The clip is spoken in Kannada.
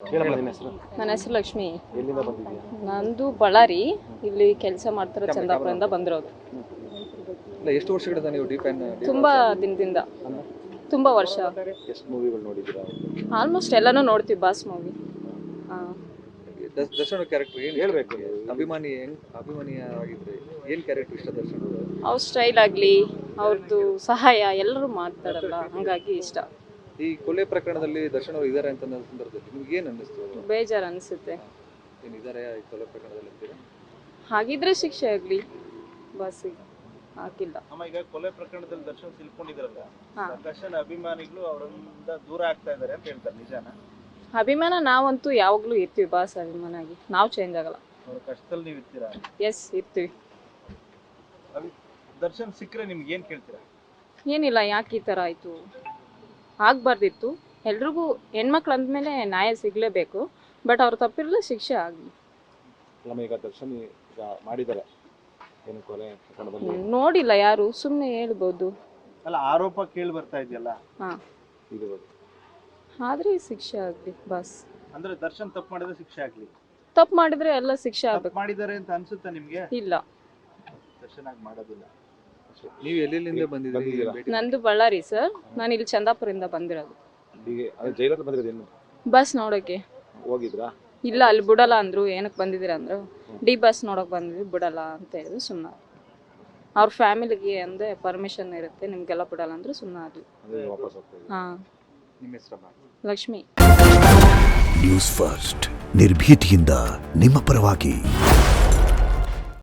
ಏನಮ್ಮ ನಿನ್ನ ಹೆಸರು? ನನ್ನ ಹೆಸರು ಲಕ್ಷ್ಮಿ. ಎಲ್ಲಿಂದ ಬಂದಿದ್ದೀಯಾ? ನಂದು ಬಳ್ಳಾರಿ. ಇಲ್ಲಿ ಕೆಲಸ ಮಾಡ್ತಿರೋ ಚಂದಾಪುರದಿಂದ ಬಂದಿರೋದು. ಇಲ್ಲ, ಎಷ್ಟು ವರ್ಷಗಳಿಂದ ನೀವು ಡಿ ಫ್ಯಾನ್? ತುಂಬಾ ದಿನದಿಂದ, ತುಂಬಾ ವರ್ಷ. ಎಷ್ಟು ಮೂವಿಗಳು ನೋಡಿದ್ದೀರಾ? ಆಲ್ಮೋಸ್ಟ್ ಎಲ್ಲಾನು ನೋಡ್ತೀವಿ. Boss movie. ದರ್ಶನ್ ಕ್ಯಾರೆಕ್ಟರ್ ಏನು ಹೇಳ್ಬೇಕು. ಅಭಿಮಾನಿಯಾಗಿದ್ರೆ ಏನು ಕ್ಯಾರೆಕ್ಟರ್ ಇಷ್ಟ ದರ್ಶನ್? ಅವ್ರ ಸ್ಟೈಲ್ ಆಗಲಿ, ಅವ್ರದ್ದು ಸಹಾಯ ಎಲ್ಲರೂ ಮಾಡ್ತಾರಲ್ಲ, ಹಂಗಾಗಿ ಇಷ್ಟ. ಈ ಕೊಲೆ ಪ್ರಕರಣದಲ್ಲಿ ದರ್ಶನ್ ಅವರು ಇದ್ದಾರೆ ಅಂತ ಅನ್ನೋ ಸಂದರ್ಭದಲ್ಲಿ ನಿಮ್ಗೆ ಏನು ಅನ್ನಿಸ್ತು? ಬೇಜಾರು ಅನಿಸುತ್ತೆ. ಏನಿದ್ದಾರೆ ಈ ಕೊಲೆ ಪ್ರಕರಣದಲ್ಲಿ ಅಂತೀರಾ? ಹಾಗಿದ್ರೆ ಶಿಕ್ಷೆ ಆಗಲಿ. ಬಾಸಿಗೆ ಹಾಕಿಲ್ಲ. ಅಮ್ಮ, ಈಗ ಕೊಲೆ ಪ್ರಕರಣದಲ್ಲಿ ದರ್ಶನ್ ಸಿಲ್ಕೊಂಡಿದ್ರಲ್ಲ, ಹಾ. ದರ್ಶನ್ ಅಭಿಮಾನಿಗಳು ಅವರಿಂದ ದೂರ ಆಗ್ತಾ ಇದ್ದಾರೆ ಅಂತ ಹೇಳ್ತಾರೆ, ನಿಜಾನ? ಅಭಿಮಾನ ನಾವಂತೂ ಯಾವಾಗಲೂ ಇರ್ತೀವಿ. ಬಾಸ್ ಅಭಿಮಾನ ಆಗಿ ನಾವು ಚೇಂಜ್ ಆಗಲ್ಲ. ಅವ್ರ ಕಷ್ಟದಲ್ಲಿ ನೀವು ಇರ್ತೀರಾ? ಎಸ್, ಇರ್ತೀವಿ. ದರ್ಶನ್ ಸಿಕ್ಕರೆ ನಿಮ್ಗೆ ಏನು ಕೇಳ್ತೀರಾ? ಏನಿಲ್ಲ, ಯಾಕೆ ಈ ಥರ ಆಯಿತು, ಆಗಬಾರ್ದಿತ್ತು. ಎಲ್ರಿಗೂ ಹೆಣ್ಮಕ್ಳು ಅಂದಮೇಲೆ ನ್ಯಾಯ ಸಿಗಲೇಬೇಕು. ಬಟ್ ಅವ್ರು ತಪ್ಪಿರಲಿಲ್ಲ, ಶಿಕ್ಷೆ ಆಗಲಿ. ನಮ್ಮ ಈಗ ದರ್ಶನ್ ಈಗ ಮಾಡಿದ್ದಾರೆ ಏನು ಕೊಲೆ ಪ್ರಕರಣದಲ್ಲಿ? ನೋಡಿಲ್ಲ ಯಾರು, ಸುಮ್ಮನೆ ಹೇಳ್ಬೋದು. ಅಲ್ಲ, ಆರೋಪ ಕೇಳಿ ಬರ್ತಾ ಇದೆಯಲ್ಲ, ಹಾಂ, ಇದು ಆದರೆ ಶಿಕ್ಷೆ ಆಗಲಿ ಬಾಸ್. ಅಂದ್ರೆ ದರ್ಶನ್ ತಪ್ಪು ಮಾಡಿದ್ರೆ ಶಿಕ್ಷೆ ಆಗ್ಲಿ. ತಪ್ಪು ಮಾಡಿದ್ರೆ ಎಲ್ಲ ಶಿಕ್ಷೆ ತಪ್ಪು ಆಗ್ಬೇಕು. ಮಾಡಿದ್ದಾರೆ ಅಂತ ಅನ್ಸುತ್ತಾ ನಿಮ್ಗೆ? ಇಲ್ಲ, ದರ್ಶನ್ ಆಗಿ ಮಾಡೋದಿಲ್ಲ. ನೀವು ಎಲ್ಲೆಲ್ಲಿಂದ ಬಂದಿದ್ದೀರಾ? ನಂದು ಬಳ್ಳಾರಿ ಸರ್. ನಾನು ಇಲ್ಲಿ ಚಂದಾಪುರದಿಂದ ಬಂದಿರೋದು. ಹೀಗೆ ಅದು ಜೈಲಲ್ಲಿ ಬಂದಿರೋದೇನು? ಬಸ್ ನೋಡೋಕ್ಕೆ. ಹೋಗಿದ್ರಾ? ಇಲ್ಲ, ಅಲ್ಲಿ ಬಿಡಲ್ಲ ಅಂದರು. ಏನಕ್ಕೆ ಬಂದಿದ್ದೀರಾ ಅಂದರು. ಡಿ ಬಸ್ ನೋಡೋಕೆ ಬಂದಿದ್ವಿ, ಬಿಡಲ್ಲ ಅಂತ ಹೇಳಿದ್ರು. ಸುಮ್ಮನೆ ಅವ್ರ ಫ್ಯಾಮಿಲಿಗೆ ಅಂದೆ ಪರ್ಮಿಷನ್ ಇರುತ್ತೆ, ನಿಮಗೆಲ್ಲ ಬಿಡಲ್ಲ ಅಂದರು. ಸುಮ್ಮನೆ ಆಗಲಿ. ಅಂದ್ರೆ ವಾಪಸ್ ಹೋಗ್ತಾ ಹಾಂ. ನಿಮ್ಮ ಹೆಸರಮ್ಮ? ಲಕ್ಷ್ಮಿ. ನ್ಯೂಸ್ ಫಸ್ಟ್ ನಿರ್ಭೀತಿಯಿಂದ ನಿಮ್ಮ ಪರವಾಗಿ.